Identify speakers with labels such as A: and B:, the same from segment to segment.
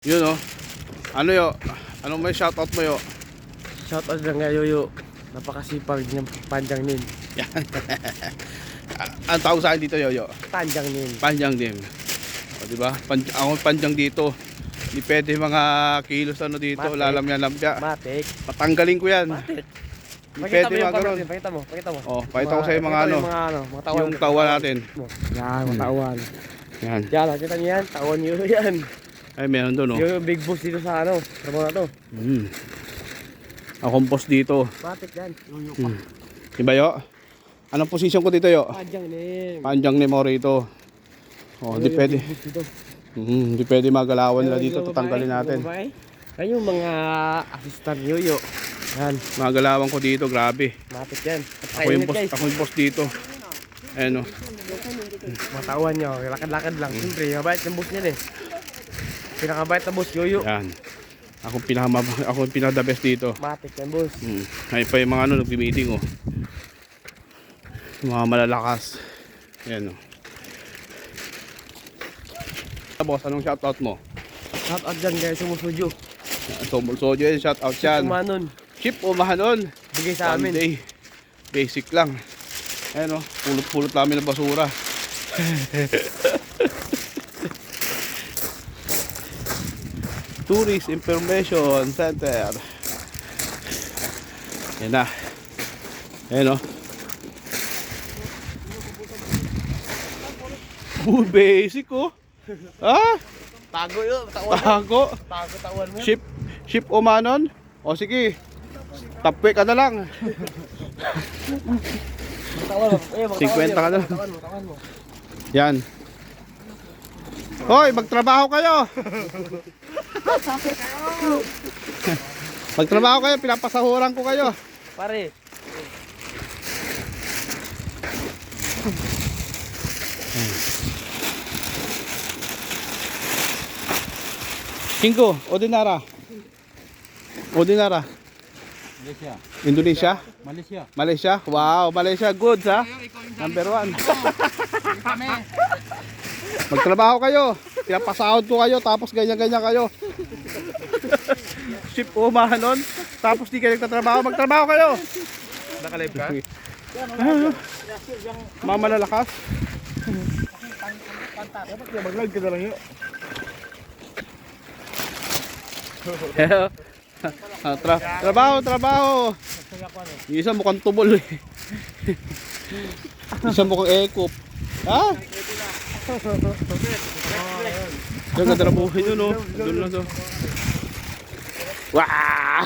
A: Yun oh. Ano yo? Anong may shoutout mo yo?
B: Shoutout lang nga Yoyo. Napakasipag ng Panjang Nin.
A: Yan. Ang tawag sa akin dito yo.
B: Panjang Nin.
A: Panjang din. O diba? Ako panjang dito. Hindi pwede mga kilos ano dito.
B: Matik.
A: Lalamya-lamya.
B: Matik.
A: Patanggalin ko yan.
B: Matik.
A: Hindi
B: Pakita
A: pwede
B: mo yung
A: mga ganun.
B: camera, pakita mo, pakita mo.
A: Oh, pakita ko sa iyo mga ano.
B: Mga tawan.
A: Yung tawa natin.
B: Yan, mga tawan.
A: Yan.
B: Yan, nakita niyo yan, tawan Yoyo yan.
A: Ay, meron doon oh.
B: Yoyo big boss dito sa ano, trabaho na to.
A: Ang compost dito.
B: Matik yan. Yoyo pa.
A: Diba yo? Anong position ko dito yo?
B: Panjang Nin.
A: Panjang ni mo rito. Oh, hindi
B: Yoyo,
A: pwede.
B: big boss dito.
A: Hindi pwede magalawan nila dito.
B: Yoyo,
A: Tatanggalin
B: babae,
A: natin.
B: babae. Kayo mga assistant Yoyo. Yan,
A: Magalawan ko dito, grabe.
B: matik yan.
A: Ako yung boss dito. Ayan o.
B: Mga tawan nyo, lakad-lakad lang. Siyempre, mabait ng boss niyan eh. Pinakabait na boss Yoyo.
A: Yan. Ako yung pinaka the best dito.
B: Matik yan boss.
A: Ay pa yung mga ano, nag-meeting oh. Mga malalakas. Ayan o. Boss, anong shoutout mo?
B: Shoutout dyan guys, sumusudyo.
A: Sojo yan, shoutout yan.
B: Kumanon.
A: Chip o mahanon.
B: Bigay sa amin.
A: Sunday. Basic lang. Ayan o, pulot-pulot namin ng basura. Tourist Information Center. Yan na. Ayan o. Basic oh. Ha?
B: Tago yun, tawan.
A: Tago.
B: Tago tawan mo.
A: Ship o manon? O sige. Tapwe ka na lang.
B: Tawan mo.
A: 50 ka na lang.
B: Tawan mo.
A: Yan. Hoy, magtrabaho kayo. Magtrabaho kayo, pinapasahuran ko kayo.
B: Pare.
A: Kinko, Ordinara. Ordinara.
C: Malaysia.
A: Indonesia?
C: Malaysia.
A: Malaysia? Wow, Malaysia goods ha. Number 1. Magtrabaho kayo. Pinapasahod ko kayo tapos ganyan-ganyan kayo. Ship o mahanon. Tapos di kayo nagtatrabaho. Magtrabaho kayo.
B: Naka-live ka?
A: Mamalalakas.
B: Mag-live ka na lang yun.
A: Trabaho. Yung isa mukhang tubol eh. Isa mukhang ekop. Ha? Yung ganda na buhay nyo no. Doon lang so. Wow!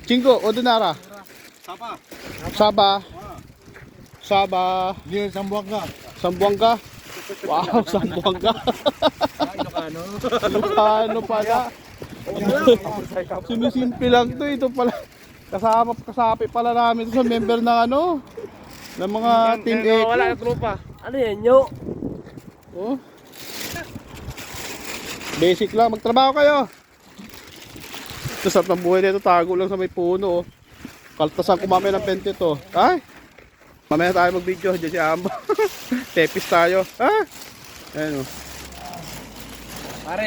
A: Chingo, Ordinara. Saba.
C: Dia Sambuanga.
A: Sambuanga. Wow, Sambuanga. Ano pala? Sinisimple lang to. Ito pala. Kasapi pala namin sa member ng ano. Ng mga team Eco.
B: Wala na tropa. Ano yan nyo?
A: Oh. Basic lang. Magtrabaho kayo. Ito sarap ng buhay nito. Tago lang sa may puno. Oh. Kaltasan ko mamaya ng pente to. Ay! Mamaya tayo mag-video. Diyan si Ambo. Tepis tayo. Ha? Ayan o.